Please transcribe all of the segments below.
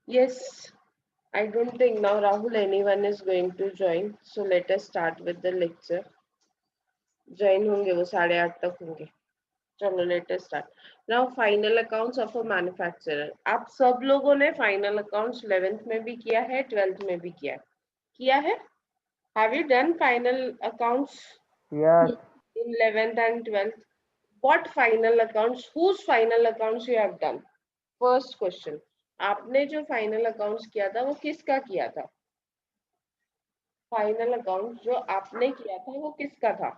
Yes, I don't think now, Rahul, anyone is going to join. So let us start with the lecture. Join होंगे वो 8:30 तक होंगे. चलो let us start now. Final accounts of a manufacturer. आप सब लोगों ने final accounts 11th में भी किया है, 12th में भी किया है. Have you done final accounts Yes. in 11th and 12th? What final accounts, whose final accounts you have done? First question. आपने जो फाइनल अकाउंट्स किया था वो किसका किया था? फाइनल अकाउंट जो आपने किया था वो किसका था?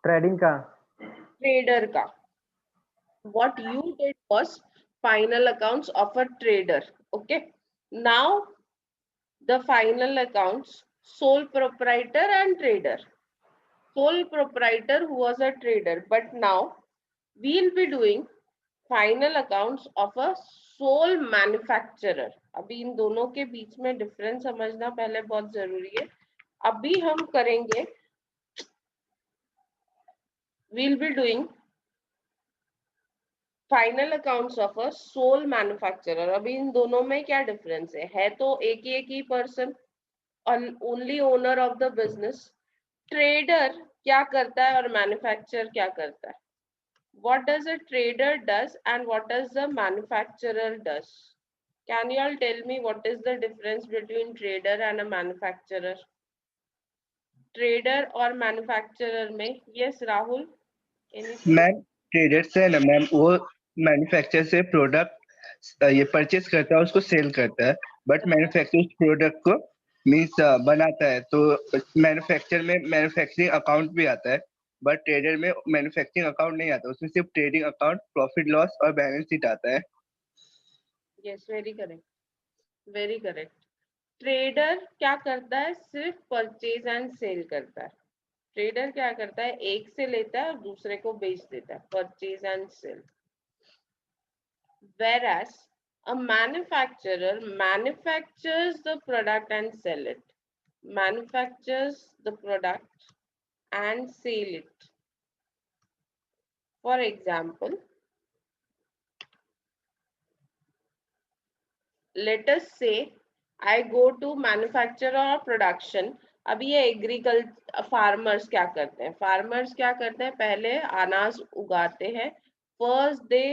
ट्रेडिंग का. ट्रेडर का. What you did was final accounts of a trader. Okay. Now the final accounts, sole proprietor and trader. Sole proprietor who was a trader, but now we'll be doing final accounts of a sole manufacturer. अभी इन दोनों के बीच में difference समझना पहले बहुत जरूरी है. अभी हम करेंगे, we'll be doing final accounts of a sole manufacturer. अभी इन दोनों में क्या डिफरेंस है तो एक ही person, only owner of the business. Trader क्या करता है और मैन्युफैक्चरर क्या करता है? What does a trader does and what does the manufacturer does? Can you all tell me what is the difference between trader and a manufacturer? Trader और manufacturer में. Yes, Rahul. Anything? Ma'am trader से है ना ma'am, वो manufacture से product ये purchase करता है, उसको सेल करता है. बट मैन्युफैक्चर उस प्रोडक्ट को मीन्स बनाता है. तो मैन्युफैक्चर में मैन्युफैक्चरिंग अकाउंट भी आता है, बट ट्रेडर में मैन्युफैक्चरिंग अकाउंट नहीं आता. उसमें सिर्फ ट्रेडिंग अकाउंट, प्रॉफिट लॉस और बैलेंस शीट आता है. Yes, very correct. Very correct. Trader क्या करता है? सिर्फ परचेज एंड सेल करता है. ट्रेडर क्या करता है? एक से लेता है और दूसरे को बेच देता है. Purchase and sale. Whereas a manufacturer manufactures the product and sell it. Manufactures the product and sell it. For example, let us say I go to manufacture or production. अभी ये एग्रीकल्चर फार्मर्स क्या करते हैं? Farmers क्या करते हैं? पहले अनाज उगाते हैं. फर्स्ट दे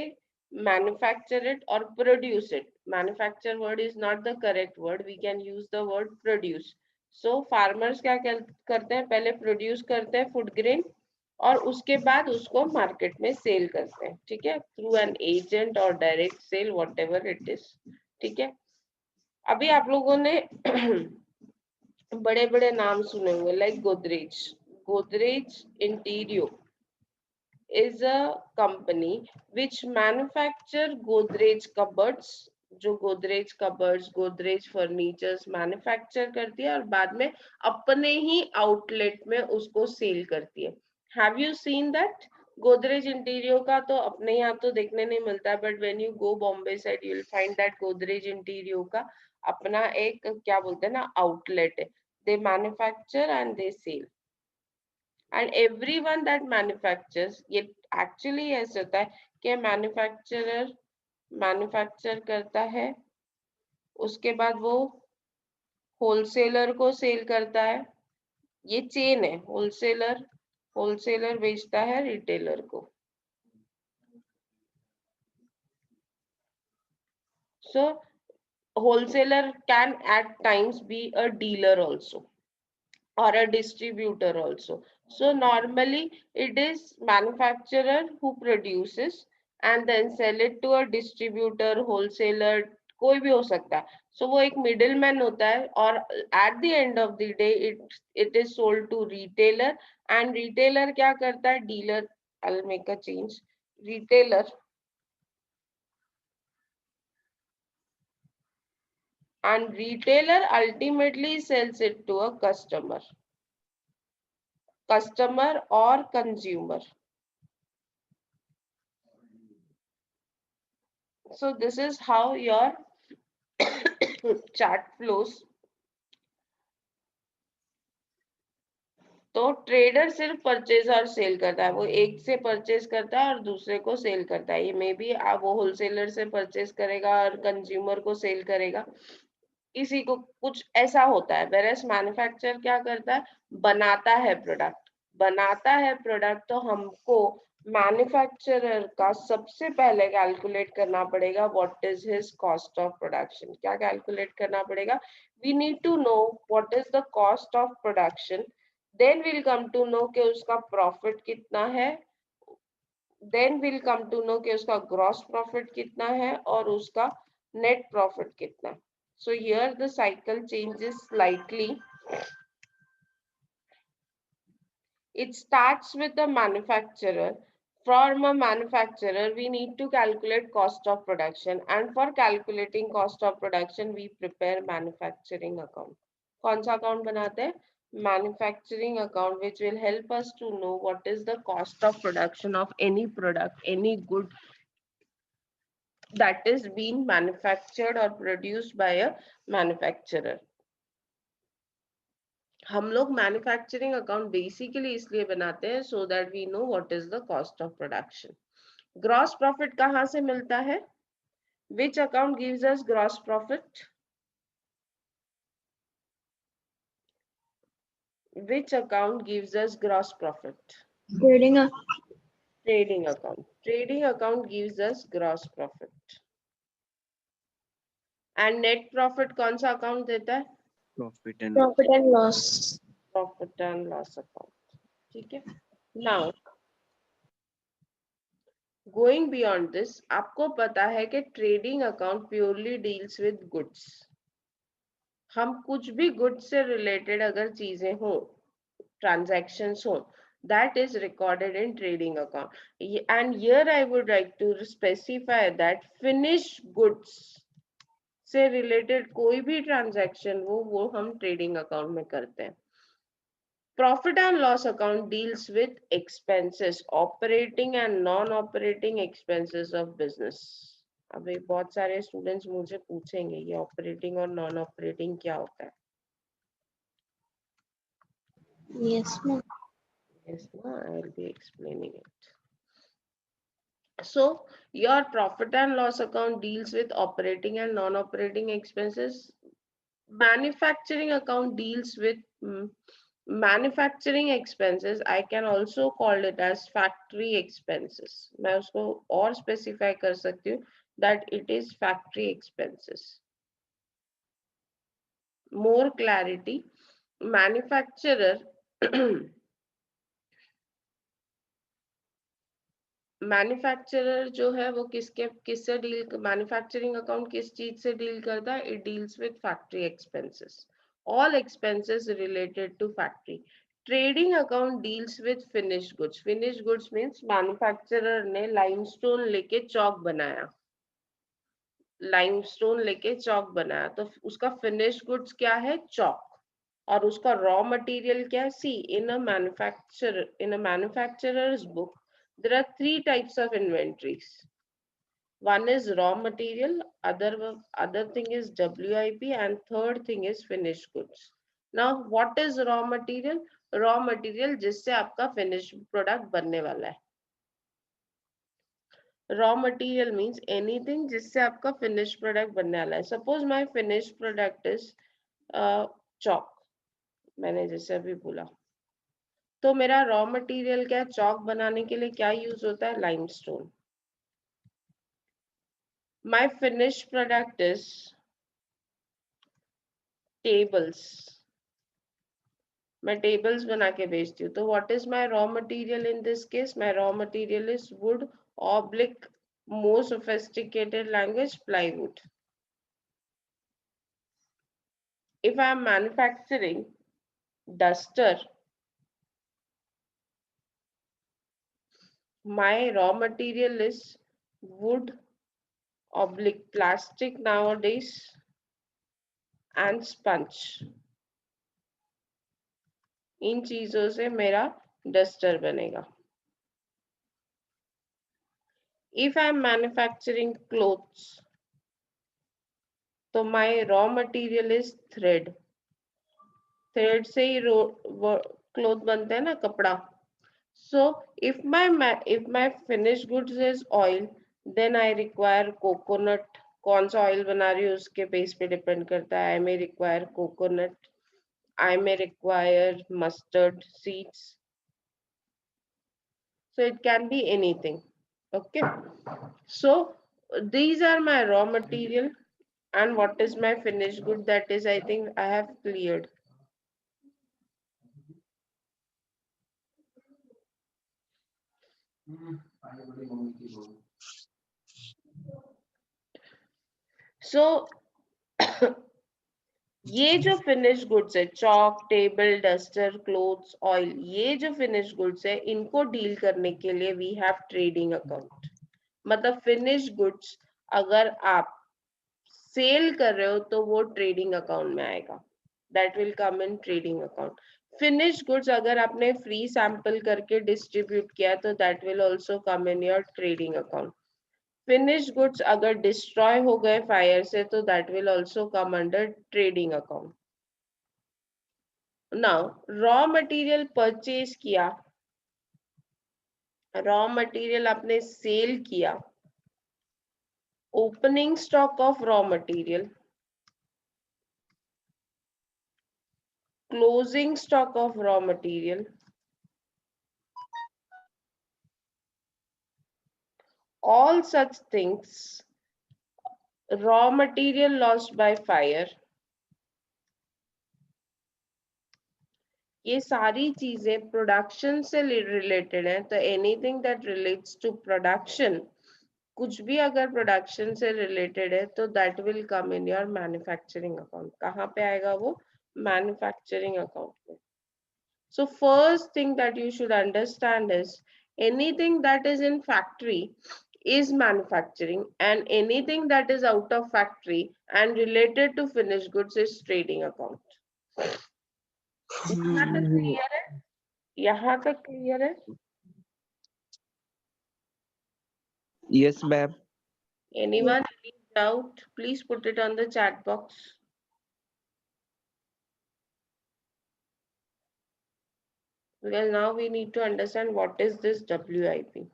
मैन्युफैक्चर इट और produce it. Manufacture word is not the correct word, we can use the word produce. So farmers क्या करते हैं? पहले प्रोड्यूस करते हैं फूड ग्रेन और उसके बाद उसको मार्केट में सेल करते हैं. ठीक है, थ्रू एन एजेंट और direct sale, whatever it is. ठीक है. अभी आप लोगों ने बड़े बड़े नाम सुने होंगे like Godrej. Godrej Interio is a company which manufacture Godrej cupboards. जो Godrej cupboards, Godrej furnitures manufacture करती है और बाद में अपने ही आउटलेट में उसको सेल करती है. Have you seen that? Godrej Interio का तो अपने यहाँ तो देखने नहीं मिलता है, but when you go Bombay side you will find that Godrej Interio का अपना एक क्या बोलते हैं ना आउटलेट है. They manufacture and they sell. And everyone that manufactures, ये एक्चुअली ऐसे होता है कि मैन्युफैक्चरर मैन्युफैक्चर करता है, उसके बाद वो होलसेलर को सेल करता है. ये चेन है. होलसेलर होलसेलर बेचता है रिटेलर को. सो wholesaler can at times be a dealer also or a distributor also. So normally it is manufacturer who produces and then sell it to a distributor, wholesaler, कोई भी हो सकता है. So वो एक middleman होता है और at the end of the day it is sold to retailer. And retailer क्या करता है? Dealer, I'll make a change. Retailer and retailer ultimately sells it to a customer or consumer. So this is how your chart flows. तो trader सिर्फ purchase और cell करता है, वो एक से परचेज करता है और दूसरे को सेल करता है। ये मे बी वो होलसेलर से परचेज करेगा और कंज्यूमर को सेल करेगा, किसी को कुछ ऐसा होता है। वेरएस मैन्युफैक्चर क्या करता है, बनाता है प्रोडक्ट, बनाता है प्रोडक्ट। तो हमको मैन्युफैक्चरर का सबसे पहले कैलकुलेट करना पड़ेगा what is his cost of production. क्या कैलकुलेट करना पड़ेगा, we need to know what is the cost of production, then will come to know कि उसका प्रॉफिट कितना है, then will come to know कि उसका ग्रॉस प्रॉफिट कितना है और उसका नेट प्रॉफिट कितना है। So here the cycle changes slightly. It starts with the manufacturer. From a manufacturer, we need to calculate cost of production, and for calculating cost of production, we prepare manufacturing account. कौन सा account बनाते हैं, manufacturing account, which will help us to know what is the cost of production of any product, any good that is being manufactured or produced by a manufacturer. हम लोग manufacturing account basically इसलिए बनाते हैं so that we know what is the cost of production. Gross profit कहाँ से मिलता है, which account gives us gross profit, which account gives us gross profit, Trading a trading account, trading account gives us gross profit. And net profit कौन सा account देता है, Profit and profit and loss. Profit and loss account. ठीक है, now going beyond this, आपको पता है कि trading account purely deals with goods. हम कुछ भी गुड्स से रिलेटेड अगर चीजें हो, transactions हो, that is recorded in trading account. And here I would like to specify that finished goods से रिलेटेड कोई भी ट्रांजैक्शन वो हम ट्रेडिंग अकाउंट में करते हैं। Profit and loss account deals with expenses, operating and non-operating expenses of business. अभी बहुत सारे स्टूडेंट्स मुझे पूछेंगे ये ऑपरेटिंग और नॉन ऑपरेटिंग क्या होता है। Yes, ma'am. Yes, no, I will be explaining it. So your profit and loss account deals with operating and non-operating expenses. Manufacturing account deals with manufacturing expenses. I can also call it as factory expenses. मैं उसको और specify कर सकती हूँ that it is factory expenses. More clarity, manufacturer manufacturer जो है वो किससे डील, मैन्युफैक्चरिंग अकाउंट किस चीज से डील करता है, it deals with factory expenses, all expenses related to factory. Trading account deals with finished goods, finished goods means manufacturer ने लाइमस्टोन लेके चौक बनाया, लाइमस्टोन लेके चौक बनाया, तो उसका फिनिश्ड गुड्स क्या है, चौक। और उसका रॉ मटेरियल क्या है, see in a manufacturers book there are three types of inventories. One is raw material, other thing is WIP, and third thing is finished goods. Now what is raw material, raw material जिससे आपका finished product बनने वाला है। raw material means anything जिससे आपका finished product बनने वाला है। suppose my finished product is chalk, मैंने जैसे अभी बोला, तो मेरा रॉ मटेरियल क्या है, चौक बनाने के लिए क्या यूज होता है, limestone. My finished product is tables, मैं टेबल्स बना के बेचती हूँ। तो what is my raw material in this case, my raw material is wood, oblique more sophisticated language, plywood. If I am manufacturing duster, my raw material is wood, oblique plastic nowadays, and sponge. इन चीजों से मेरा duster बनेगा। If I am manufacturing clothes, तो my raw material is thread, thread से ही cloth बनते हैं ना, कपड़ा. So if my finished goods is oil, then I require coconut. कौन सा ऑयल बना रही हूँ उसके बेस पे डिपेंड करता है. I may require coconut. I may require mustard seeds. So it can be anything. Okay. So these are my raw material, and what is my finished good? That is, I think I have cleared. So ये जो finish goods है, chalk, table, duster, clothes, oil, ये जो finish goods है, इनको deal करने के लिए वी हैव ट्रेडिंग अकाउंट. मतलब फिनिश गुड्स अगर आप सेल कर रहे हो तो वो ट्रेडिंग अकाउंट में आएगा. That will come in trading account. Finish goods अगर आपने फ्री सैंपल करके डिस्ट्रीब्यूट किया तो that will also come in your trading account. Finish goods अगर डिस्ट्रॉय हो गए फायर से तो that will also come under trading account. Now raw material purchase किया, रॉ मटेरियल आपने सेल किया, opening stock of raw material, closing stock of raw material, all such things, raw material lost by fire, ये सारी चीजें production से related है. तो anything that relates to production, कुछ भी अगर प्रोडक्शन से रिलेटेड है तो that will come in your manufacturing account. कहाँ पे आएगा वो? मैन्युफैक्चरिंग अकाउंट में. So first thing that you should understand is anything that is in factory is manufacturing, and anything that is out of factory and related to finished goods is trading account. यहाँ तक clear है? यहाँ तक clear है? Yes, ma'am. Anyone any doubt? Please put it on the chat box. Because now we need to understand what is this WIP.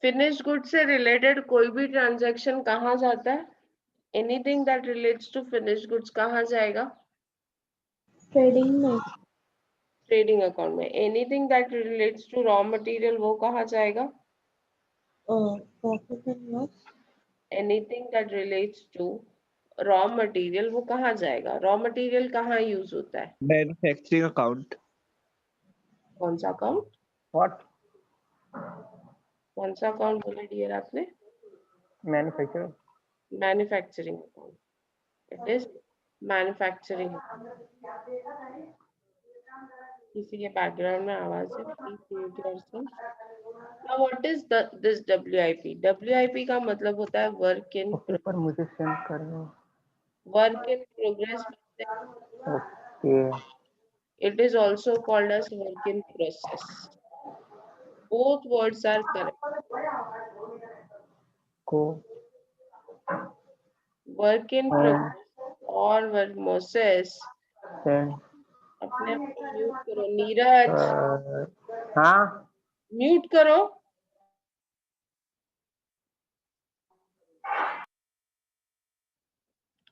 Finished goods से related कोई भी transaction कहाँ जाता है? Anything that relates to finished goods कहाँ जाएगा? Trading में. Trading account में. Anything that relates to raw material वो कहाँ जाएगा? Profit and loss. Anything that relates to raw material वो कहाँ जाएगा? रॉ मटेरियल कहाँ यूज होता है? Manufacturing account. कौन सा अकाउंट? What? कौन सा अकाउंट बोले डियर आपने? Manufacturer. Manufacturing account. It is manufacturing. किसी के बैकग्राउंड में आवाज है, please mute yourself. Now what is this WIP? WIP का मतलब होता है वर्क इन ओके पर मुझे सेंड कर दो. Work in progress. Okay. It is also called as work in process. Both words are correct. को Work in progress और work process. सेंड. अपने आप को म्यूट करो नीरज. हाँ. म्यूट करो.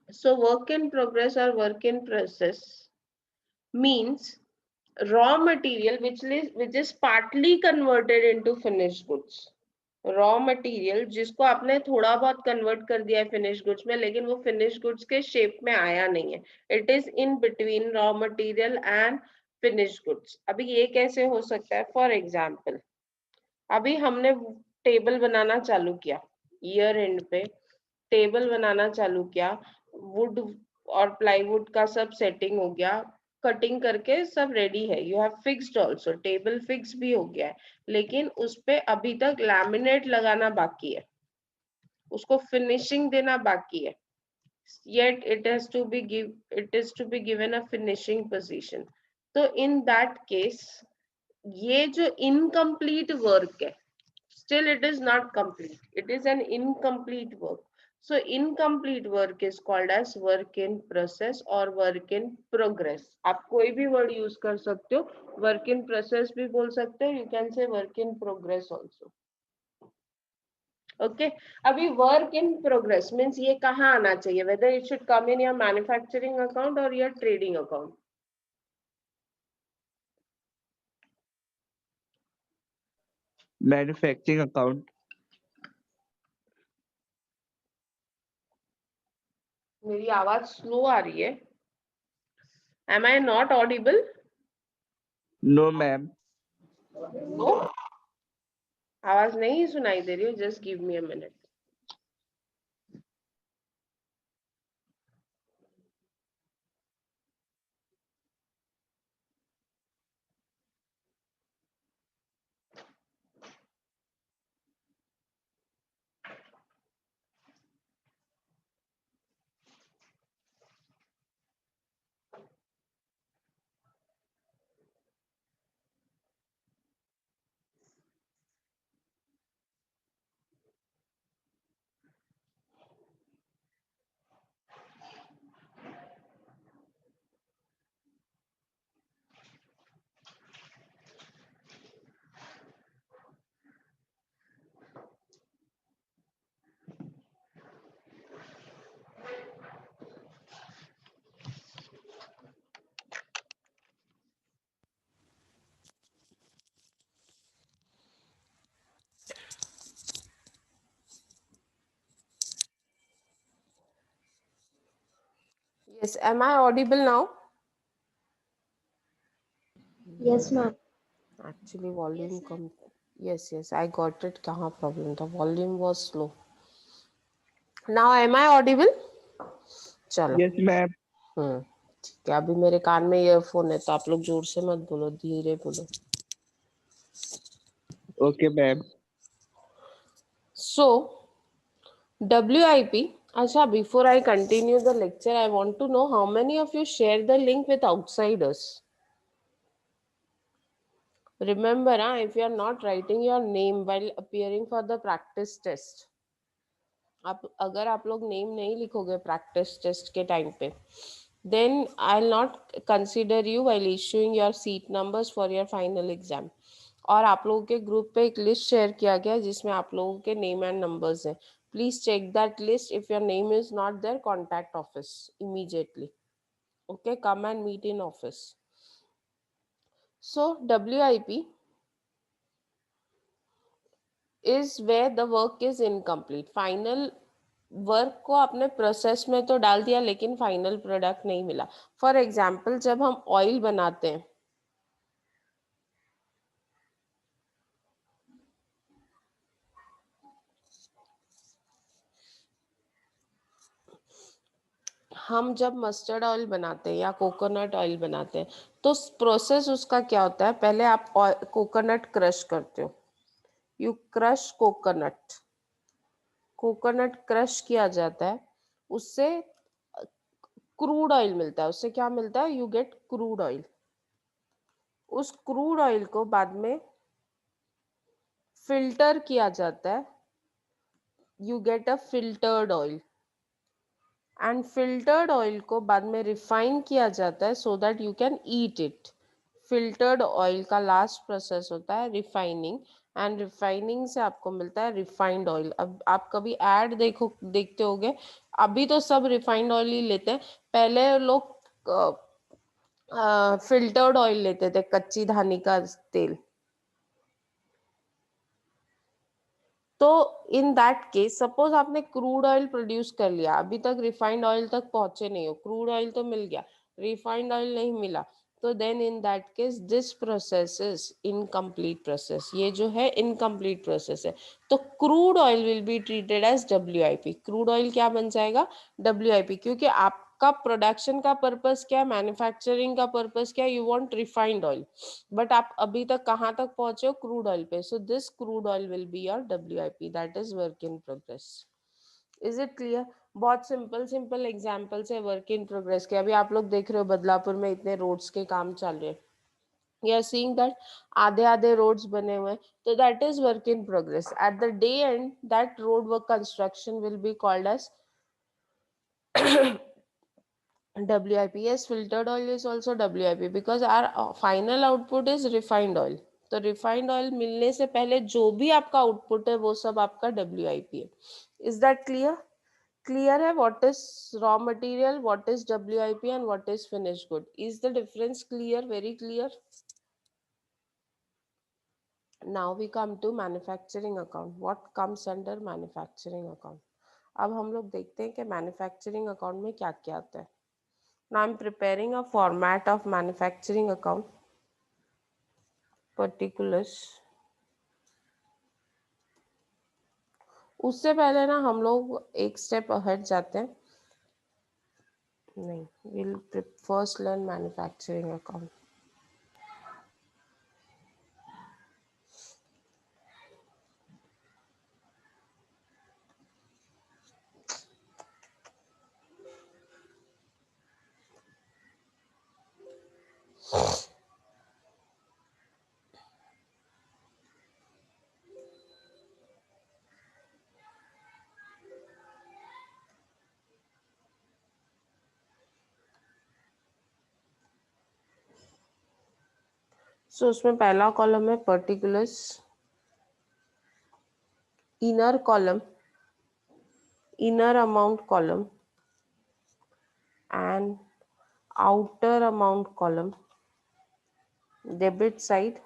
So work in progress or work in process means raw material which is partly converted into finished goods. Raw material जिसको आपने थोड़ा बहुत कन्वर्ट कर दिया है फिनिश गुड्स में, लेकिन वो फिनिश गुड्स के शेप में आया नहीं है. It is in between raw material and finish goods. अभी ये कैसे हो सकता है? फॉर एग्जांपल अभी हमने टेबल बनाना चालू किया, ईयर एंड पे टेबल बनाना चालू किया, वुड और प्लाईवुड का सब सेटिंग हो गया, कटिंग करके सब रेडी है, you have fixed also, table fix भी हो गया है, लेकिन उस पे अभी तक लैमिनेट लगाना बाकी है, उसको फिनिशिंग देना बाकी है. Yet it is to be given a finishing position. तो in that case ये जो incomplete work है, still it is not complete, it is an incomplete work. So incomplete work is called as work in process or work in progress. आप कोई भी word use कर सकते हो, work in process भी बोल सकते हो, you can say work in progress also. Okay, अभी work in progress means ये कहाँ आना चाहिए, whether it should come in your manufacturing account or your trading account. Manufacturing account. मेरी आवाज स्लो आ रही है। Am I not audible? No ma'am. No, आवाज नहीं सुनाई दे रही है। Just give me a minute. Yes, am I audible now? Yes, ma'am. Actually, volume come. Yes, I got it. कहाँ problem था? Volume was slow. Now, am I audible? चलो। Yes ma'am. ठीक है। अभी मेरे कान में ईयरफोन है, तो आप लोग जोर से मत बोलो, धीरे बोलो। Okay ma'am. So, WIP. अच्छा, before I continue the lecture, I want to know how many of you share the link with outsiders. Remember, if you are not writing your name while appearing for the practice test, अगर आप लोग name नहीं लिखोगे practice test के time पे, then I'll not consider you while issuing your seat numbers for your final exam. और आप लोगों के ग्रुप पे एक लिस्ट शेयर किया गया जिसमें आप लोगों के नेम एंड नंबर्स हैं. Please check that list. If your name is not there, contact office immediately. Okay, come and meet in office. So WIP is where the work is incomplete. Final work को आपने process में तो डाल दिया लेकिन final product नहीं मिला. For example, जब हम ऑयल बनाते हैं, हम जब मस्टर्ड ऑयल बनाते हैं या कोकोनट ऑयल बनाते हैं, तो प्रोसेस उसका क्या होता है? पहले आप कोकोनट क्रश करते हो. You crush coconut. Coconut crush किया जाता है, उससे क्रूड ऑयल मिलता है. उससे क्या मिलता है? You get crude oil. उस क्रूड ऑयल को बाद में फिल्टर किया जाता है. You get a filtered oil. And filtered oil को बाद में रिफाइन किया जाता है so that you can eat it. Filtered oil का लास्ट प्रोसेस होता है रिफाइनिंग, एंड रिफाइनिंग से आपको मिलता है रिफाइंड ऑयल. अब आप कभी ऐड देखते होगे, अभी तो सब रिफाइंड ऑयल ही लेते हैं. पहले लोग फिल्टर्ड ऑयल लेते थे, कच्ची धानी का तेल. तो इन दैट केस, सपोज आपने क्रूड ऑयल प्रोड्यूस कर लिया, अभी तक रिफाइंड ऑयल तक पहुंचे नहीं हो, क्रूड ऑयल तो मिल गया, रिफाइंड ऑयल नहीं मिला, तो then in that case this process is incomplete process. ये जो है इनकम्प्लीट प्रोसेस है. तो crude oil will be treated as WIP. Crude oil क्या बन जाएगा? WIP. क्योंकि आपका प्रोडक्शन का पर्पस क्या है, मैन्युफैक्चरिंग का पर्पस क्या है? You want refined oil, but आप अभी तक कहाँ तक पहुंचे हो? क्रूड ऑयल पे. So this crude oil will be your WIP, that is work in progress. Is it clear? बहुत सिंपल एग्जांपल्स है वर्क इन प्रोग्रेस के. अभी आप लोग देख रहे हो बदलापुर में इतने रोड्स के काम चल रहे हैं. You are seeing that आधे आधे roads बने हुए हैं, तो that is work in progress. At the day end, that road work construction will be called as WIP. Yes, filtered oil is also WIP because our final output is refined oil. तो refined oil मिलने से पहले जो भी आपका output है वो सब आपका WIP है. Is that clear? Clear है what is raw material, what is WIP and what is finished good. Is the difference clear? Very clear. Now we come to manufacturing account. What comes under manufacturing account? अब हम लोग देखते हैं कि manufacturing account में क्या क्या आता है. Now I'm preparing a format of manufacturing account. Particulars. उससे पहले ना हम लोग एक स्टेप अहेड जाते हैं. नहीं, we'll first learn manufacturing account. So उसमें पहला कॉलम है particulars, inner column, inner amount column and outer amount column, debit side,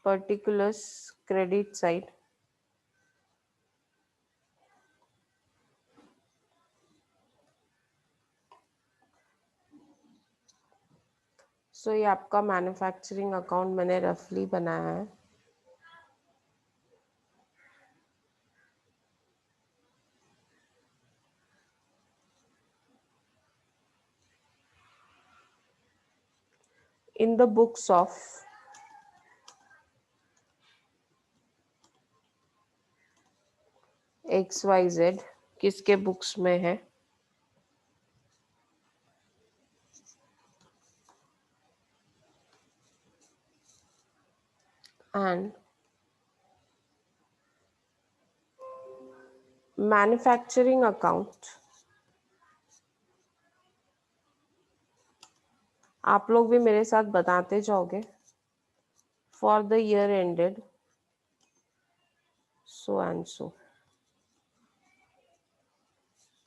particulars, credit side. So ये आपका मैन्युफैक्चरिंग अकाउंट मैंने रफली बनाया है. In the books of XYZ, किसके बुक्स में है? And manufacturing account आप लोग भी मेरे साथ बताते जाओगे. For the year ended so and so.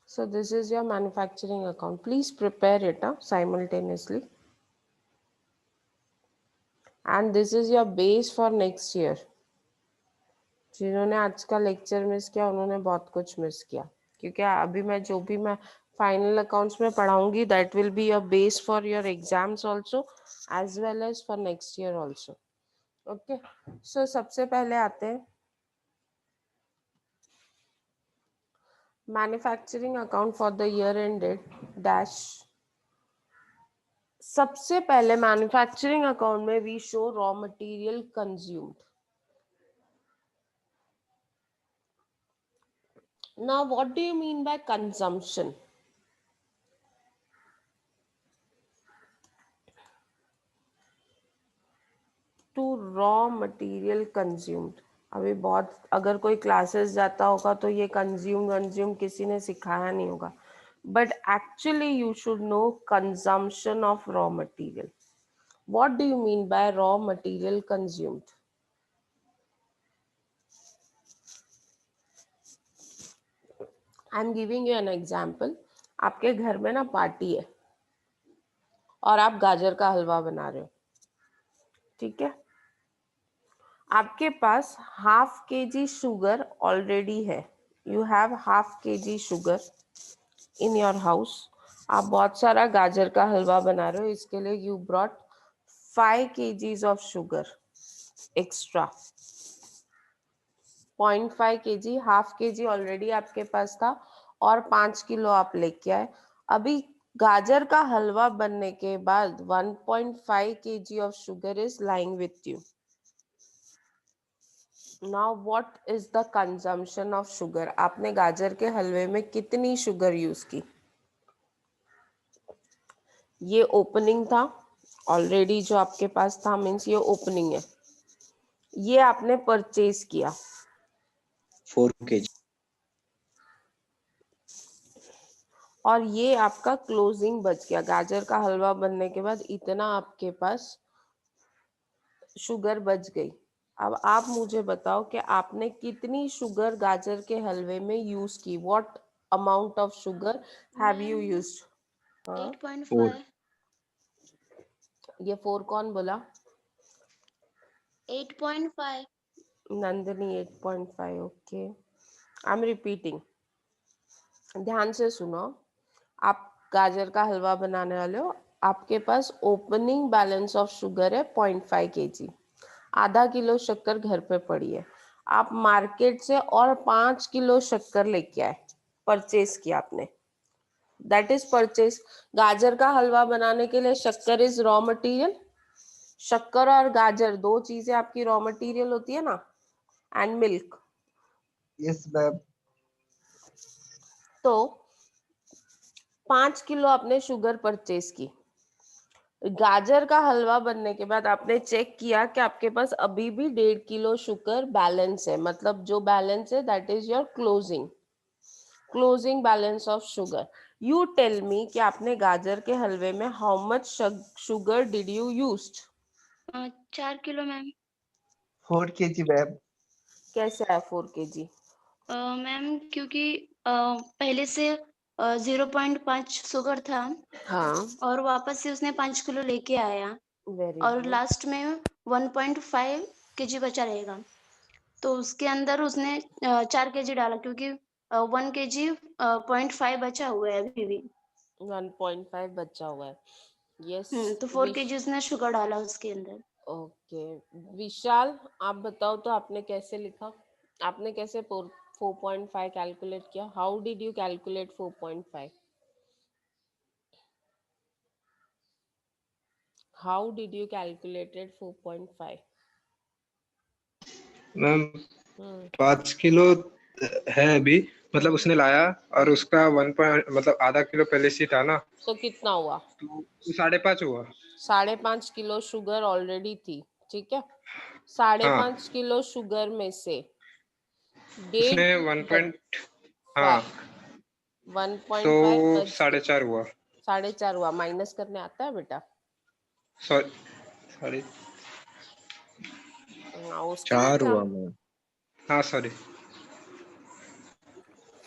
So this is your manufacturing account. Please prepare it simultaneously. And this is your base for next year. जिन्होंने आज का लेक्चर मिस किया उन्होंने बहुत कुछ मिस किया, क्योंकि अभी मैं जो भी मैं फाइनल अकाउंट्स में पढ़ाऊंगी that will be your base for your exams also as well as for next year also. Okay, so सबसे पहले आते हैं manufacturing account for the year ended dash. सबसे पहले मैन्युफैक्चरिंग अकाउंट में we show raw material consumed. Now what do you mean by consumption? To raw material consumed. अभी बहुत अगर कोई क्लासेस जाता होगा तो ये कंज्यूम किसी ने सिखाया नहीं होगा, but actually you should know consumption of raw material. What do you mean by raw material consumed? I am giving you an example. आपके घर में ना पार्टी है और आप गाजर का हलवा बना रहे हो, ठीक है. आपके पास हाफ kg शुगर ऑलरेडी है. You have half kg sugar in your house. आप बहुत सारा गाजर का हलवा बना रहे हो, इसके लिए you brought 5 kgs of sugar extra. 0.5 kg, half kg already आपके पास था और 5 किलो आप लेके आए. अभी गाजर का हलवा बनने के बाद 1.5 kg of sugar is lying with you. Now what is the consumption of sugar? आपने गाजर के हलवे में कितनी शुगर यूज की? ये ओपनिंग था ऑलरेडी जो आपके पास था मीन्स ये ओपनिंग है, ये आपने परचेज किया 4 kg. और ये आपका क्लोजिंग बच गया। गाजर का हलवा बनने के बाद इतना आपके पास शुगर बच गई। अब आप मुझे बताओ कि आपने कितनी शुगर गाजर के हलवे में यूज की, what amount of sugar have you used? 8.5. ये 4 कौन बोला? 8.5. Nandini 8.5। Okay, I am repeating, ध्यान से सुनो। आप गाजर का हलवा बनाने वाले हो, आपके पास ओपनिंग बैलेंस ऑफ शुगर है 0.5 kg, आधा किलो शक्कर घर पे पड़ी है। आप मार्केट से और 5 किलो शक्कर लेके आए, परचेज किया आपने, दैट इज परचेज। गाजर का हलवा बनाने के लिए शक्कर इज रॉ मटेरियल, शक्कर और गाजर दो चीजें आपकी रॉ मटेरियल होती है ना, एंड मिल्क। Yes ma'am. तो 5 किलो आपने शुगर परचेज की। गाजर का हलवा बनने के बाद आपने चेक किया कि आपके पास अभी भी 1.5 किलो शुगर बैलेंस है, मतलब जो बैलेंस है that is your closing balance of sugar. You tell me कि आपने गाजर के हलवे में how much sugar did you used? 4 kilo ma'am. 4 kg ma'am. कैसे आया 4 kg? मैम क्योंकि पहले से 0.5 शुगर था हाँ, और वापस से उसने 5 किलो लेके आया वेरी और गुड। लास्ट में 1.5 kg बचा रहेगा, तो उसके अंदर उसने 4 kg डाला क्योंकि 1 kg 0.5 बचा हुआ है अभी भी। 1.5 बचा हुआ है, यस। तो 4 kg उसने शुगर डाला उसके अंदर। ओके, विशाल आप बताओ तो आपने कैसे लिखा, आपने कैसे 4.5 कैलकुलेट किया? How did you calculate 4.5? How did you calculated 4.5? Ma'am 5 kilo है अभी, मतलब उसने लाया और उसका 1 मतलब आधा किलो पहले से था ना, तो कितना हुआ? तो 5.5 हुआ। 5.5 किलो शुगर ऑलरेडी थी, ठीक है। 5.5 हाँ, किलो शुगर में से उसने 1.5 1 बच, पॉइंट, हाँ, 1.5 तो बच गए। 4.5 हुआ। 4.5 हुआ, माइनस करने आता है बेटा? सॉरी सॉरी, हाँ, उसको 4 कितना? हुआ मैम। हाँ सॉरी।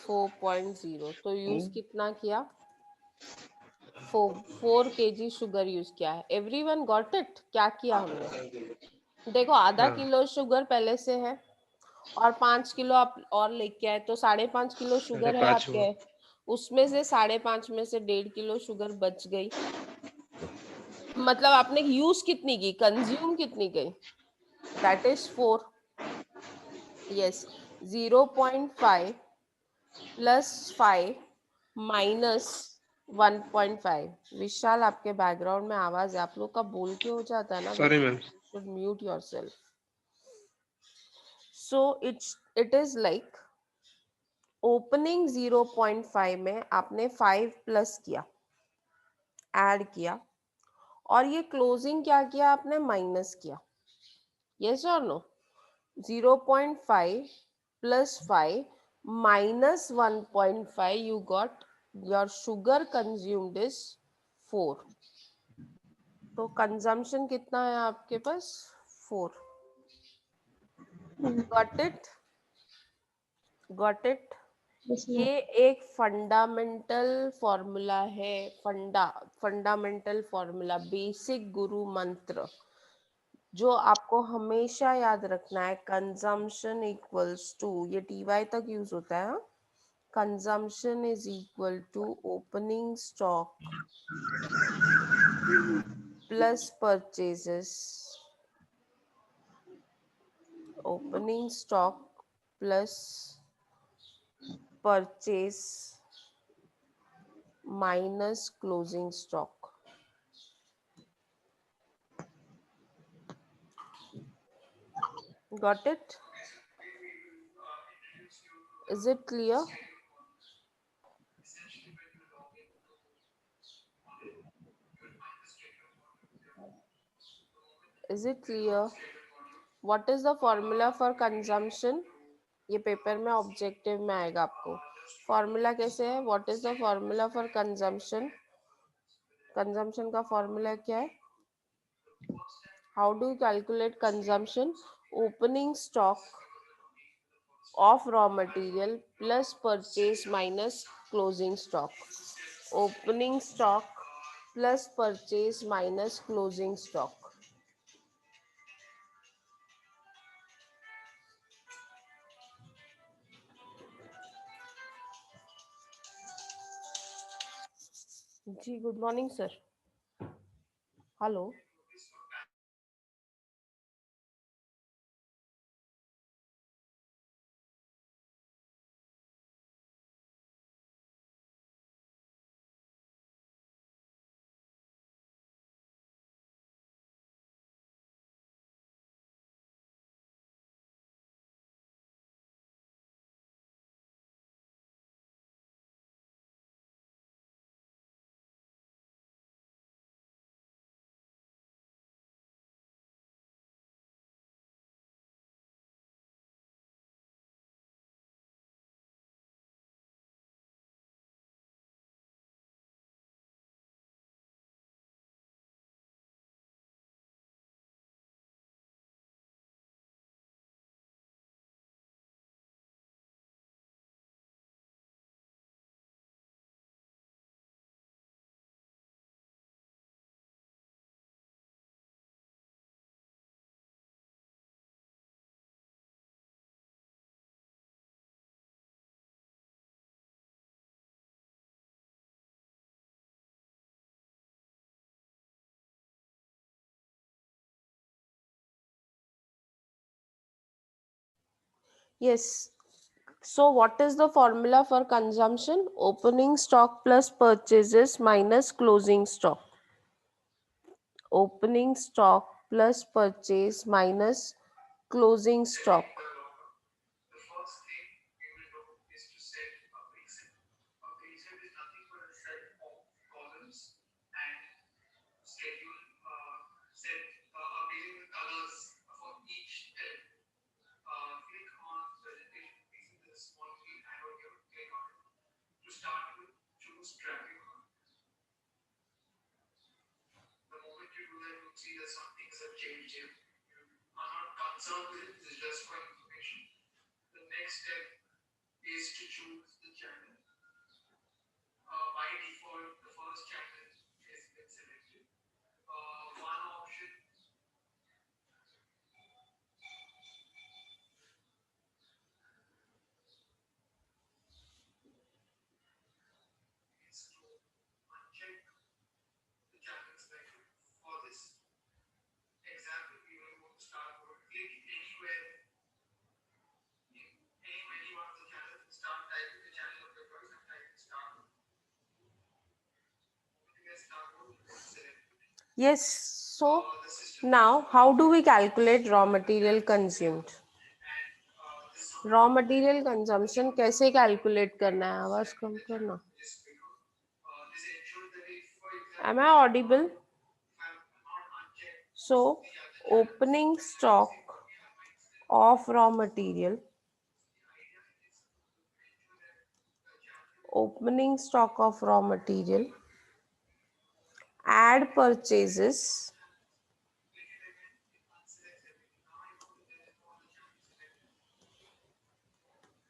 4.0, तो यूज कितना किया? 4 kg शुगर यूज किया है। Everyone got it? क्या किया हमने? देखो, आधा हाँ, किलो शुगर पहले से है और 5 किलो आप और लेके आए, तो 5.5 किलो शुगर है 5.5 हुआ। आपके, उसमें से 5.5 में से 1.5 किलो शुगर बच गई। मतलब आपने यूज कितनी की, कंज्यूम कितनी गई? That is 4। Yes, 0.5 plus 5 minus 1.5। विशाल, आपके बैकग्राउंड में आवाज है, आप लोग का बोल के हो जाता है ना सॉरी बेटा, ma'am. Should mute yourself. So it is like opening 0.5 में आपने 5 प्लस किया, ऐड किया, और ये क्लोजिंग क्या किया आपने? माइनस किया। यस और no? 0.5 plus 5 minus 1.5, you got your sugar consumed is 4। तो कंजम्पशन कितना है आपके पास? 4। Got it? Got it? Yes, ma'am. ये एक फंडामेंटल फॉर्मूला है, fundamental formula, basic guru mantra जो आपको हमेशा याद रखना है। कंजम्पशन इक्वल्स टू, ये टीवाई तक यूज होता है, consumption is equal to opening stock plus purchases, opening stock plus purchase minus closing stock. Got it? Is it clear? Is it clear? What is the formula for consumption? ये paper में objective में आएगा आपको. Formula कैसे है? What is the formula for consumption? Consumption का formula क्या है? How do you calculate consumption? Opening stock of raw material plus purchase minus closing stock. Opening stock plus purchase minus closing stock. जी good morning sir. Hello. Yes. So what is the formula for consumption? Opening stock plus purchases minus closing stock. Opening stock plus purchase minus closing stock. Yes. So now how do we calculate raw material consumed? Raw material consumption कैसे calculate करना है? आवाज कम करना. Am I audible? So opening stock of raw material. Opening stock of raw material. Add purchases.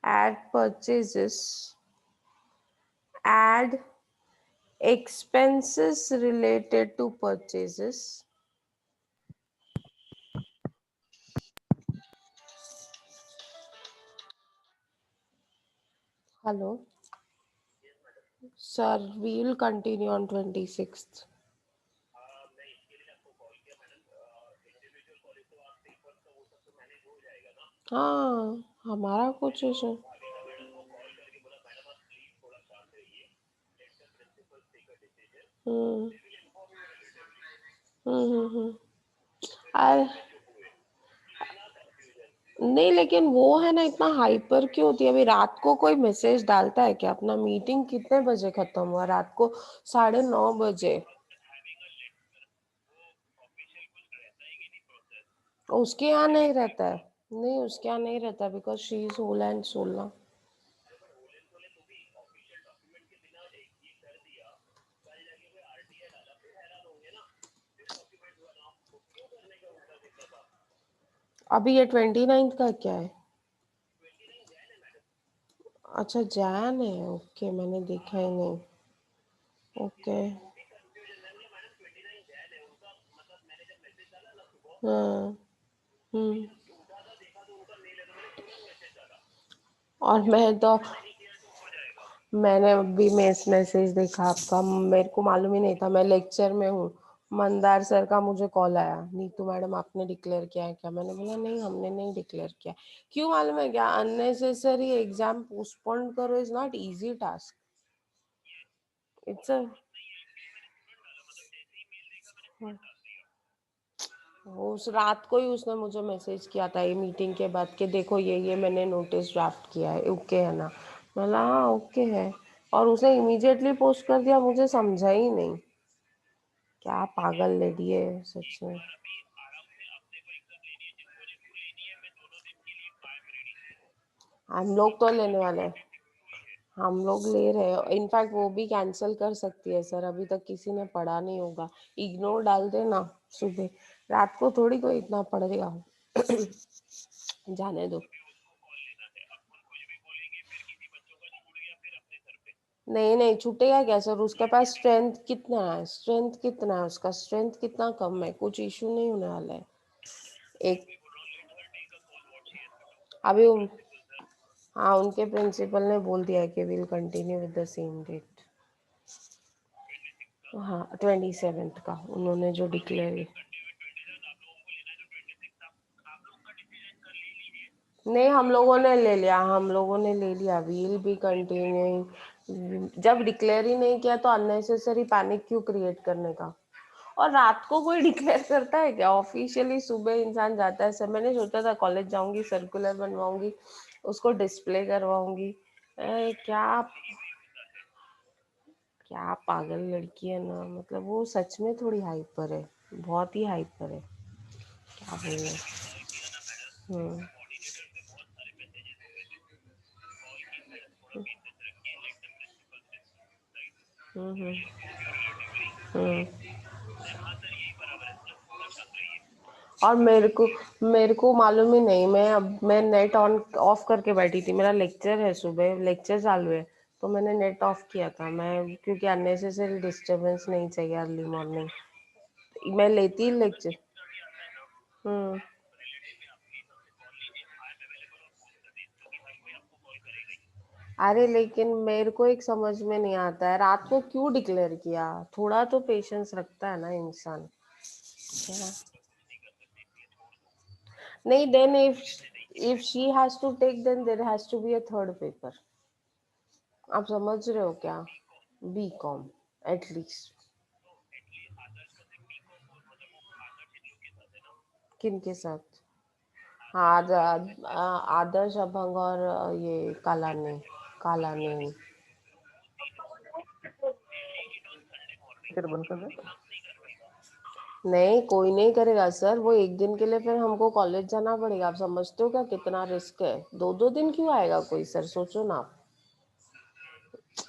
Add purchases. Add expenses related to purchases. Hello. Sir, we will continue on 26th. हाँ हमारा कुछ ऐसा हम्म नहीं लेकिन वो है ना इतना हाइपर क्यों होती है? अभी रात को कोई मैसेज डालता है क्या? अपना मीटिंग कितने बजे खत्म हुआ? रात को 9:30 बजे. उसके यहाँ नहीं रहता है, नहीं उसके यहाँ नहीं रहता, because she is whole and sole ना। अभी ये 29 का क्या है? अच्छा जैन है, ओके मैंने देखा ही नहीं। ओके हाँ और मैंने अभी मैसेज देखा आपका, मेरे को मालूम ही नहीं था, मैं लेक्चर में हूँ। मंदार सर का मुझे कॉल आया, नीतू मैडम आपने डिक्लेयर किया है क्या? मैंने बोला नहीं हमने नहीं डिक्लेयर किया। क्यों मालूम है क्या? अननेसेसरी एग्जाम पोस्टपोन करो is not easy task, it's a वो उस रात को ही उसने मुझे मैसेज किया था ये मीटिंग के बाद कि देखो ये मैंने नोटिस ड्राफ्ट किया है, ओके है ना? बोला हाँ ओके है, और उसने इमीडिएटली पोस्ट कर दिया, मुझे समझा ही नहीं। क्या पागल लेडी है सच में। हम लोग तो लेने वाले हैं, हम लोग ले रहे हैं, इनफैक्ट वो भी कैंसिल कर सकती है सर, अभी तक किसी ने पढ़ा नहीं होगा। इग्नोर डाल देना सुबह, रात को थोड़ी कोई इतना पढ़ेगा। जाने दो। नहीं नहीं छूटेगा क्या सर, उसके पास स्ट्रेंथ कितना है, स्ट्रेंथ कितना है उसका, स्ट्रेंथ कितना कम है, कुछ इशू नहीं होने वाला है। एक अभी हाँ उनके प्रिंसिपल ने बोल दिया है कि will continue with the same date. हाँ 27th का उन्होंने जो डिक्लेयर। नहीं हम लोगों ने ले लिया, हम लोगों ने ले लिया, वील बी कंटिन्यूइंग। जब डिक्लेयर ही नहीं किया तो अननेसेसरी पैनिक क्यों क्रिएट करने का? और रात को कोई डिक्लेयर करता है क्या? ऑफिशियली सुबह इंसान जाता है सर, मैंने सोचा था कॉलेज जाऊंगी, सर्कुलर बनवाऊंगी, उसको डिस्प्ले करवाऊंगी। क्या क्या पागल लड़की है ना, मतलब वो सच में थोड़ी हाइपर है, बहुत ही हाइपर है। क्या बोलूं। हम्म हम्म हम्म और मेरे को मालूम ही नहीं, मैं नेट ऑन ऑफ करके बैठी थी, मेरा लेक्चर है सुबह, लेक्चर चालू है, तो मैंने नेट ऑफ किया था मैं, क्योंकि अननेसेसरी डिस्टरबेंस नहीं चाहिए अर्ली मॉर्निंग। मैं लेती लेक्चर। हम्म अरे लेकिन मेरे को एक समझ में नहीं आता है, रात को क्यों डिक्लेयर किया? थोड़ा तो पेशेंस रखता है ना इंसान, है ना? नहीं then if she has to take then there has to be a third paper. आप समझ रहे हो क्या? B Com at least. किन के साथ? हाँ आदर्श अभंग और ये कालानी कालानी। फिर बंद कर दे। नहीं कोई नहीं करेगा सर, वो एक दिन के लिए फिर हमको कॉलेज जाना पड़ेगा, आप समझते हो क्या कितना रिस्क है? 2-2 दिन क्यों आएगा कोई सर, सोचो ना आप।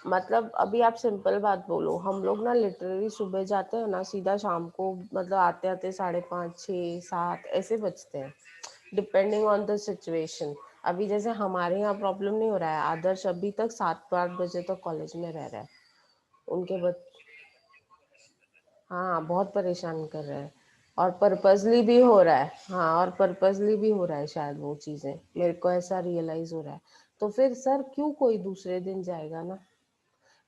मतलब अभी आप सिंपल बात बोलो, हम लोग ना लिटरली सुबह जाते हैं ना, सीधा शाम को मतलब आते आते 5:30 6 7 ऐसे बजते हैं, डिपेंडिंग ऑन द सिचुएशन। अभी जैसे हमारे यहाँ प्रॉब्लम नहीं हो रहा है, आदर्श अभी तक 7-8 बजे तक कॉलेज में रह रहा है। उनके बच्चे हाँ बहुत परेशान कर रहे हैं, और पर्पसली भी हो रहा है, हाँ और पर्पसली भी हो रहा है शायद वो चीजें, मेरे को ऐसा रियलाइज हो रहा है। तो फिर सर क्यों कोई दूसरे दिन जाएगा ना?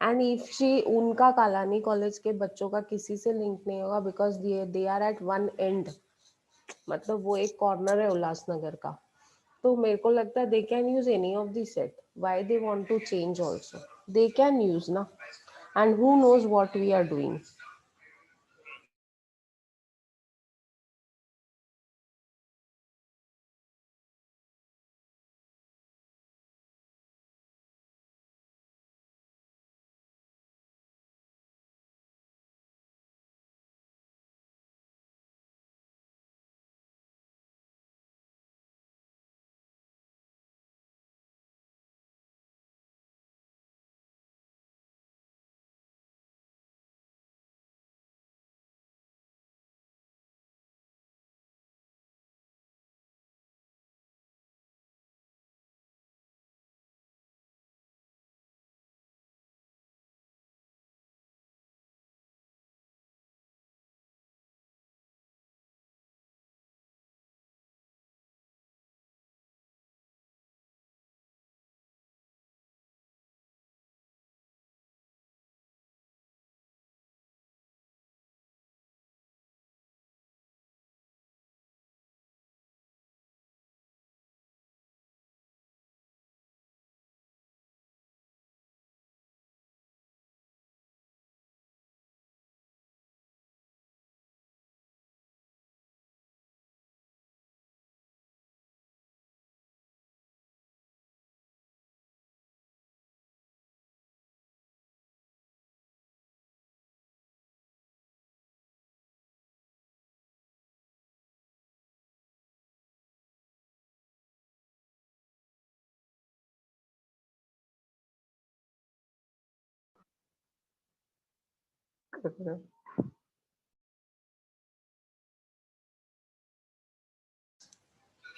एंड इफ शी उनका कालानी कॉलेज के बच्चों का किसी से लिंक नहीं होगा, because they are at one end, मतलब वो एक कॉर्नर है उल्लासनगर का। तो मेरे को लगता है they can use any of the set, why they want to change also, they can use ना, and who knows what we are doing.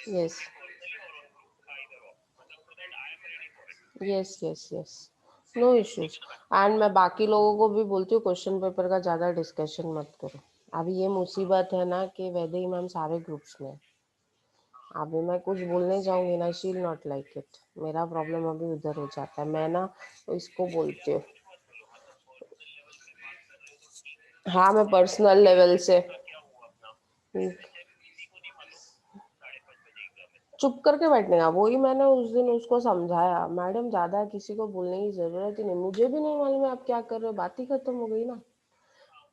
Yes yes yes yes, no issues. And मैं बाकी लोगों को भी बोलती हूँ क्वेश्चन पेपर का ज़्यादा डिस्कशन मत करो। अभी ये मुसीबत है ना कि वैदेही मैम सारे ग्रुप्स में, अभी मैं कुछ बोलने जाऊंगी ना, she will not like it. मेरा प्रॉब्लम अभी उधर हो जाता है, मैं ना तो इसको बोलती हूँ। हाँ मैं पर्सनल लेवल से चुप करके बैठने का, वही मैंने उस दिन उसको समझाया, मैडम ज्यादा किसी को बोलने की जरूरत ही नहीं, मुझे भी नहीं मालूम है आप क्या कर रहे हो, बात ही खत्म हो गई ना।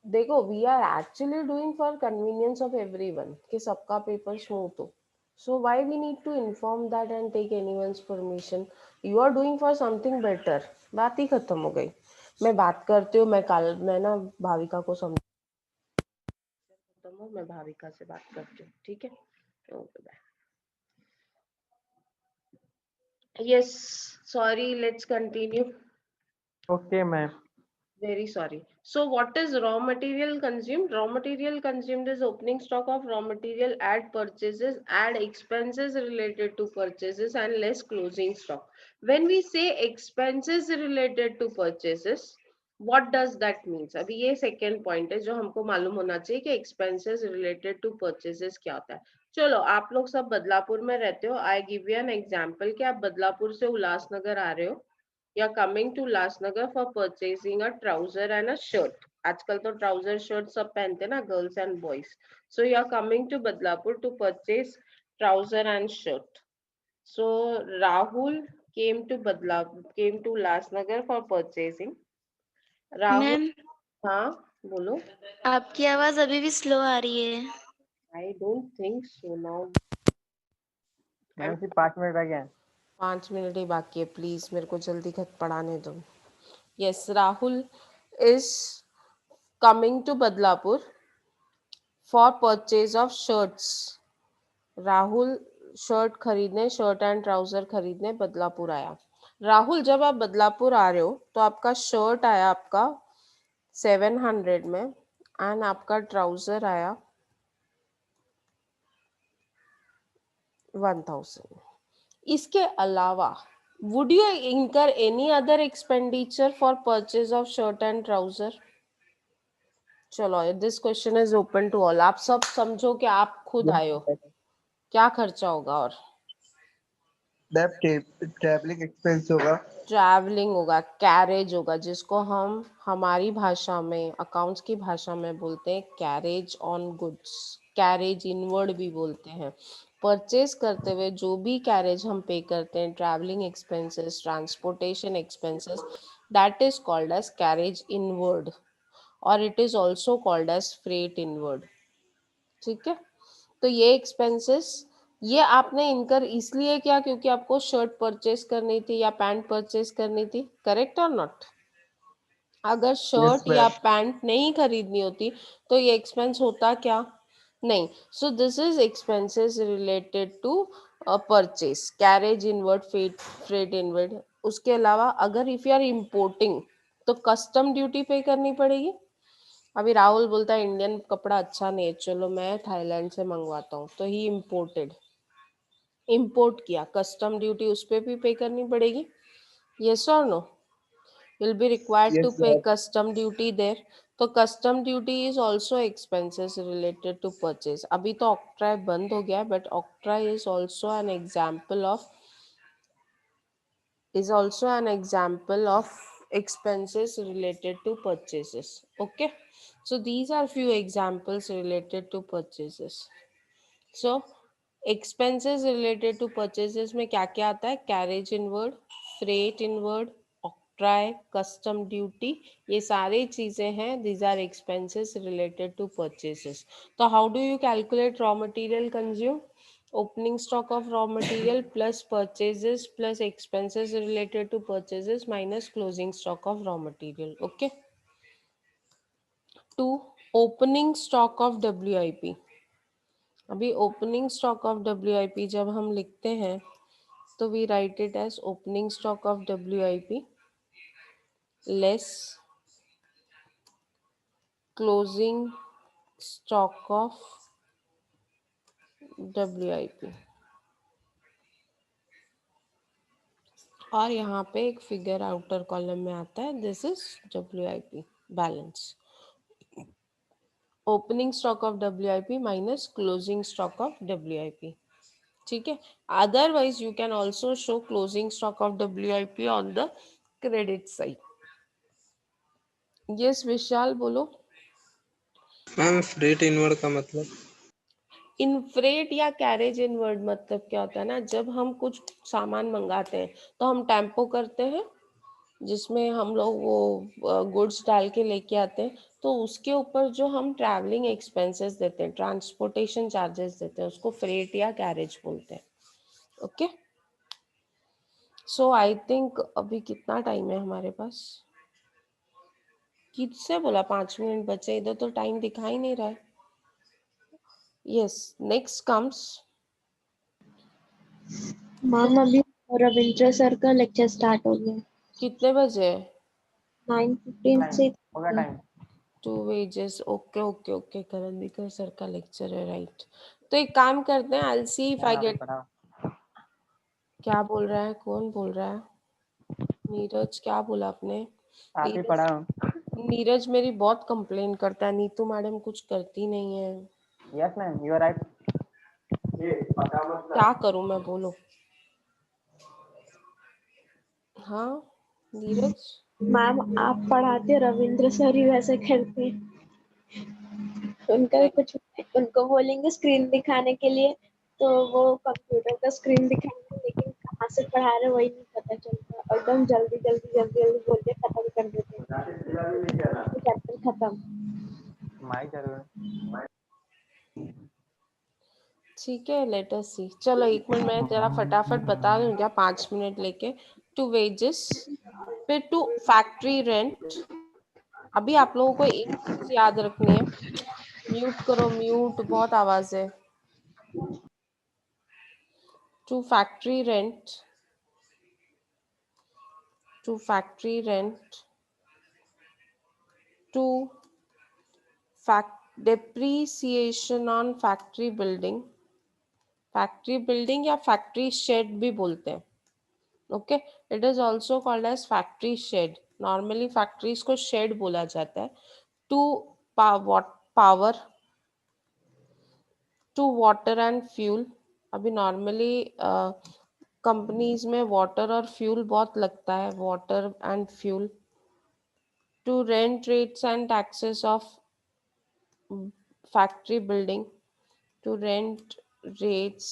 देखो we are actually doing for convenience of everyone कि सबका पेपर स्मूथ हो, so why we need to inform that and take anyone's permission. You are doing for something better, बात ही खत्म हो गई। मैं बात करती हूँ, मैं ना भाविका को समझ खत्म हो, मैं भाविका से बात करती हूँ, ठीक है? Okay bye. Yes, sorry, let's continue. Okay, ma'am. Very sorry. So what is raw material consumed? Raw material consumed is opening stock of raw material, add purchases, add expenses related to purchases and less closing stock. When we say expenses related to purchases, what does that means? अभी ये second point है जो हमको मालूम होना चाहिए कि expenses related to purchases क्या होता है। चलो आप लोग सब बदलापुर में रहते हो, I give you an example कि आप बदलापुर से उल्लासनगर आ रहे हो, you're coming to Lasnagar for purchasing a trouser and a shirt. आजकल तो trouser shirt सब पहनते हैं ना, girls and boys. So you're coming to Badlapur to purchase trouser and shirt. So Rahul came to Lasnagar for purchasing. Rahul, ma'am हाँ बोलो। आपकी आवाज अभी भी स्लो आ रही है। I don't think so now. Ma'am सिर्फ 5 मिनट रह गए हैं। 5 मिनट ही बाकी है, प्लीज मेरे को जल्दी खत पढ़ाने दो। Yes, Rahul is coming to Badlapur for purchase of shirts. Rahul shirt खरीदने, शर्ट एंड ट्राउजर खरीदने बदलापुर आया। राहुल जब आप बदलापुर आ रहे हो तो आपका शर्ट आया आपका 700 में एंड आपका ट्राउजर आया 1000। इसके अलावा would you incur any other expenditure for purchase of shirt and trouser? चलो this question is open to all, आप सब समझो कि आप खुद आए हो, क्या खर्चा होगा? और ट्रैवलिंग एक्सपेंस होगा, ट्रैवलिंग होगा, कैरेज होगा, जिसको हम हमारी भाषा में, अकाउंट्स की भाषा में बोलते हैं carriage on goods, carriage inward भी बोलते हैं। परचेज करते हुए जो भी कैरेज हम पे करते हैं, travelling expenses, transportation expenses, that is called as carriage inward और it is also called as freight inward. ठीक है, तो ये एक्सपेंसेस ये आपने इनकर इसलिए किया क्योंकि आपको शर्ट परचेस करनी थी या पैंट परचेस करनी थी, करेक्ट और नॉट? अगर शर्ट या पैंट नहीं खरीदनी होती तो ये एक्सपेंस होता क्या? नहीं। So this is expenses related to purchase, carriage inward, freight inward. उसके अलावा अगर इफ यू आर इम्पोर्टिंग तो कस्टम ड्यूटी पे करनी पड़ेगी। अभी राहुल बोलता है इंडियन कपड़ा अच्छा नहीं है, चलो मैं थाईलैंड से मंगवाता हूँ, तो ही इंपोर्ट किया, कस्टम ड्यूटी उस पर भी पे करनी पड़ेगी। यस और no? Will be required to yes pay custom duty there. तो custom duty is also expenses related to purchase. अभी तो ऑक्ट्राई बंद हो गया, but octroi is also an example of expenses related to purchases. Okay, so these are few examples related to purchases. So expenses related to purchases में क्या क्या आता है? Carriage inward, freight inward, octroi, custom duty, ये सारी चीजें हैं, these are expenses related to purchases. तो how do you calculate raw material consumed? Opening stock of raw material plus purchases plus expenses related to purchases minus closing stock of raw material. Okay. 2. Opening stock of WIP. अभी opening stock of WIP जब हम लिखते हैं तो we write it as opening stock of WIP less closing stock of WIP, और यहाँ पे एक फिगर आउटर कॉलम में आता है, this is WIP balance, opening stock of WIP minus closing stock of WIP, ठीक है। Otherwise you can also show closing stock of WIP on the credit side. Yes Vishal बोलो। मैम फ्रेट इनवर्ड का मतलब? इनफ्रेट या carriage inward मतलब क्या होता है ना, जब हम कुछ सामान मंगाते हैं तो हम टेम्पो करते हैं, जिसमें हम लोग वो गुड्स डाल के लेके आते हैं, तो उसके ऊपर जो हम ट्रैवलिंग एक्सपेंसेस देते हैं, ट्रांसपोर्टेशन चार्जेस देते हैं, उसको फ्रेट या कैरेज बोलते हैं। ओके, सो आई थिंक अभी कितना टाइम है हमारे पास? किससे बोला 5 मिनट बचे? इधर तो टाइम दिखाई नहीं रहा है। Yes, next comes. मैम अभी रविंद्र सर का लेक्चर स्टार्ट हो गया। कितने बजे? 9:15 से होगा time. To wages, okay okay okay, Karan Dikar sir का लेक्चर है, राइट। तो एक काम करते हैं, आई सी इफ आई गेट। क्या बोल रहा है, कौन बोल रहा है? नीरज, क्या बोला आपने? आप ही पढ़ाओ। नीरज मेरी बहुत कंप्लेन करता है, नीतू मैडम कुछ करती नहीं है। Yes ma'am, you are right. क्या करूं मैं, बोलो। हाँ नीरज, मैम आप पढ़ाते हो, रविंद्र सर ही वैसे करते हैं। उनका भी कुछ, उनको बोलेंगे स्क्रीन दिखाने के लिए तो वो कंप्यूटर का स्क्रीन दिखाएंगे, लेकिन कहाँ से पढ़ा रहे वही नहीं पता चलता, एकदम जल्दी जल्दी जल्दी जल्दी बोल के खत्म कर देते हैं, चैप्टर खत्म। माई जरूर। ठीक है, लेट अस सी। चलो एक मिनट, मैं जरा फटाफट बता दूं क्या, 5 मिनट लेके। टू वेजेस, फिर टू फैक्ट्री रेंट। अभी आप लोगों को एक चीज याद रखनी है, म्यूट करो, म्यूट, बहुत आवाज है। To factory rent, to factory rent, to depreciation on factory building, factory building या फैक्ट्री शेड भी बोलते हैं। Okay, it is also called as factory shed. Normally factories को शेड बोला जाता है। To power, to water and fuel. अभी normally companies में वाटर और फ्यूल बहुत लगता है, water and fuel. To rent rates and taxes of factory building, to rent rates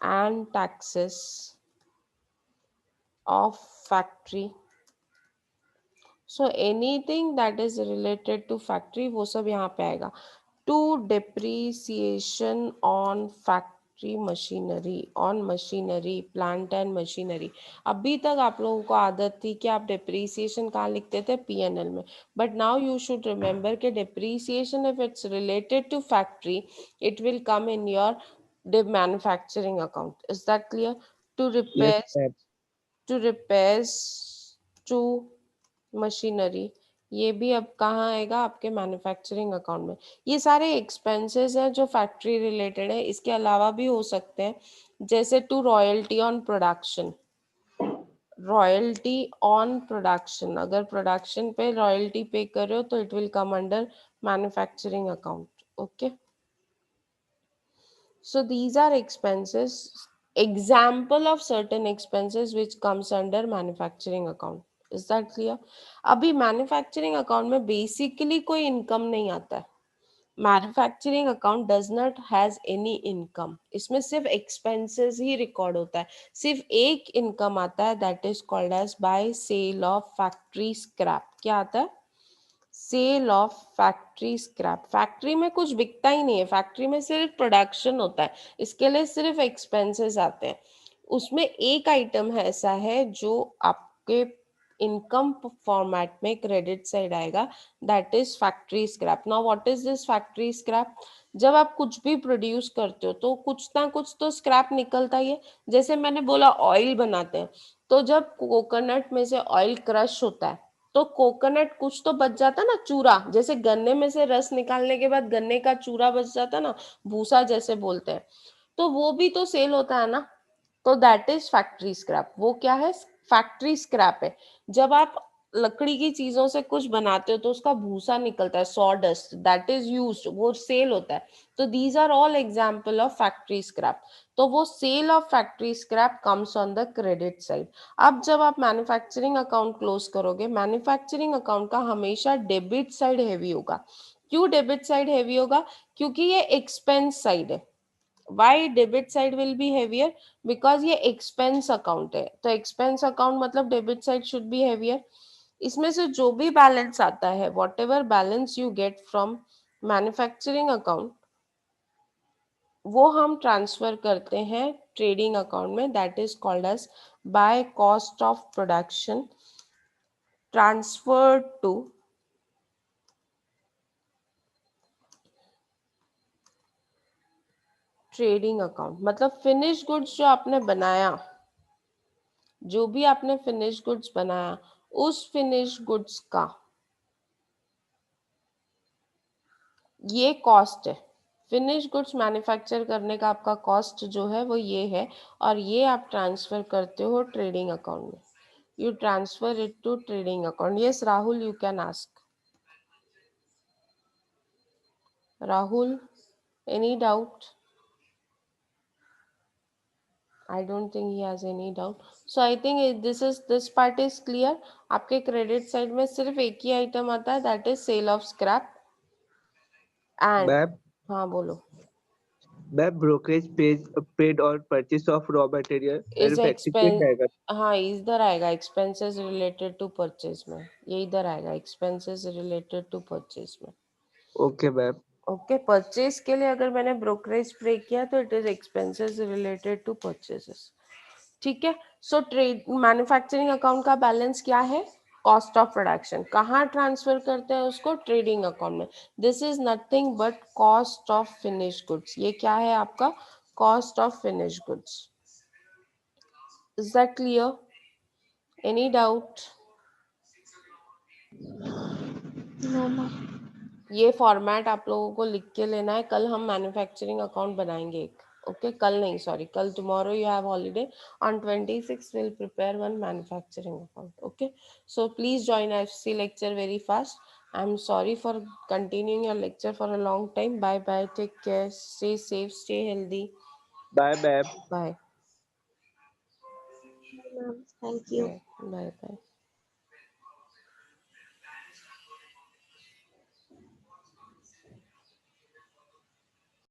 and taxes of factory. So anything that is related to factory वो सब यहाँ पे आएगा। To depreciation on factory machinery, on machinery, plant and machinery. अभी तक आप लोगों को आदत थी कि आप depreciation कहाँ लिखते थे, P&L में, but now you should remember कि depreciation if it's related to factory, it will come in your manufacturing account. Is that clear? To repairs, Yes, sir. to repairs, to machinery, ये भी अब कहाँ आएगा, आपके मैन्युफैक्चरिंग अकाउंट में। ये सारे एक्सपेंसेस हैं जो फैक्ट्री रिलेटेड है। इसके अलावा भी हो सकते हैं, जैसे to royalty on production, royalty on production, अगर प्रोडक्शन पे रॉयल्टी पे कर रहे हो तो it will come under manufacturing account. Okay, so these are expenses, example of certain expenses which comes under manufacturing account. Is that clear? अभी manufacturing account में basically कोई income नहीं आता है। Manufacturing account does not has any income, इसमें सिर्फ expenses ही record होता है। सिर्फ एक इनकम आता है, that is called as by sale of factory scrap. क्या आता है? Sale of factory scrap. Factory में कुछ बिकता ही नहीं है, फैक्ट्री में सिर्फ प्रोडक्शन होता है, इसके लिए सिर्फ एक्सपेंसेस आते हैं। उसमें एक आइटम है ऐसा है जो आपके इनकम फॉर्मेट में क्रेडिट साइड आएगा, that is factory scrap. Now what is this factory scrap? जब आप कुछ भी प्रोड्यूस करते हो तो कुछ ना कुछ तो स्क्रैप निकलता ही है। जैसे मैंने बोला ऑयल बनाते हैं, तो जब कोकोनट में से ऑयल क्रश होता है तो तो कोकोनट कुछ तो बच जाता ना, चूरा, जैसे गन्ने में से रस निकालने के बाद गन्ने का चूरा बच जाता ना, भूसा जैसे बोलते हैं, तो वो भी तो सेल होता है ना, तो दैट इज फैक्ट्री स्क्रैप। वो क्या है? फैक्ट्री स्क्रैप है। जब आप लकड़ी की चीजों से कुछ बनाते हो तो उसका भूसा निकलता है, सॉडस्ट, दैट इज यूज्ड, वो सेल होता है। तो these are all example of factory scrap. तो वो sale of factory scrap comes on the credit side. अब जब आप मैन्युफैक्चरिंग अकाउंट क्लोज करोगे, मैन्युफैक्चरिंग अकाउंट का हमेशा डेबिट साइड हैवी होगा। क्यों डेबिट साइड हैवी होगा? क्योंकि ये एक्सपेंस साइड है। why debit side will be heavier? because ये expense account है, तो expense account मतलब debit side should be heavier। इसमें से जो भी बैलेंस आता है, whatever balance you get from manufacturing account, वो हम ट्रांसफर करते हैं ट्रेडिंग अकाउंट में, that is called as by cost of production transfer to trading account. मतलब फिनिश गुड्स जो आपने बनाया, जो भी आपने फिनिश गुड्स बनाया, उस फिनिश गुड्स का ये कॉस्ट है। फिनिश गुड्स मैन्युफैक्चर करने का आपका कॉस्ट जो है वो ये है, और ये आप ट्रांसफर करते हो ट्रेडिंग अकाउंट में। You transfer it to trading account. Yes Rahul, you can ask. Rahul, any doubt? I don't think he has any doubt. So I think this part is clear. आपके क्रेडिट साइड में सिर्फ एक ही item आता है, that is sale of scrap and. Ma'am हाँ बोलो। Ma'am brokerage paid और purchase of raw material is manufacturing expense, रहेगा। हाँ इधर आएगा एक्सपेंसेस रिलेटेड टू परचेज में, ये इधर आएगा एक्सपेंसेस रिलेटेड टू परचेज में। Okay ma'am. ओके, परचेज के लिए अगर मैंने ब्रोकरेज पे किया तो it is expenses related to purchases. ठीक है। सो ट्रेड मैन्युफैक्चरिंग अकाउंट का बैलेंस क्या है? Cost of production. कहाँ ट्रांसफर करते हैं उसको? ट्रेडिंग अकाउंट में। This is nothing but cost of finish goods. ये क्या है आपका? Cost of finish goods. Is that clear? Any doubt? No ma'am. ये फॉर्मेट आप लोगों को लिख के लेना है, कल हम मैन्युफैक्चरिंग अकाउंट बनाएंगे एक। ओके कल नहीं, सॉरी कल, tomorrow you have holiday, on 26 will prepare one manufacturing account. Okay, so please join FC lecture very fast. I am sorry for continuing your lecture for a long time. Bye bye, take care, stay safe, stay healthy. Bye ma'am. Bye ma'am thank you. Bye bye.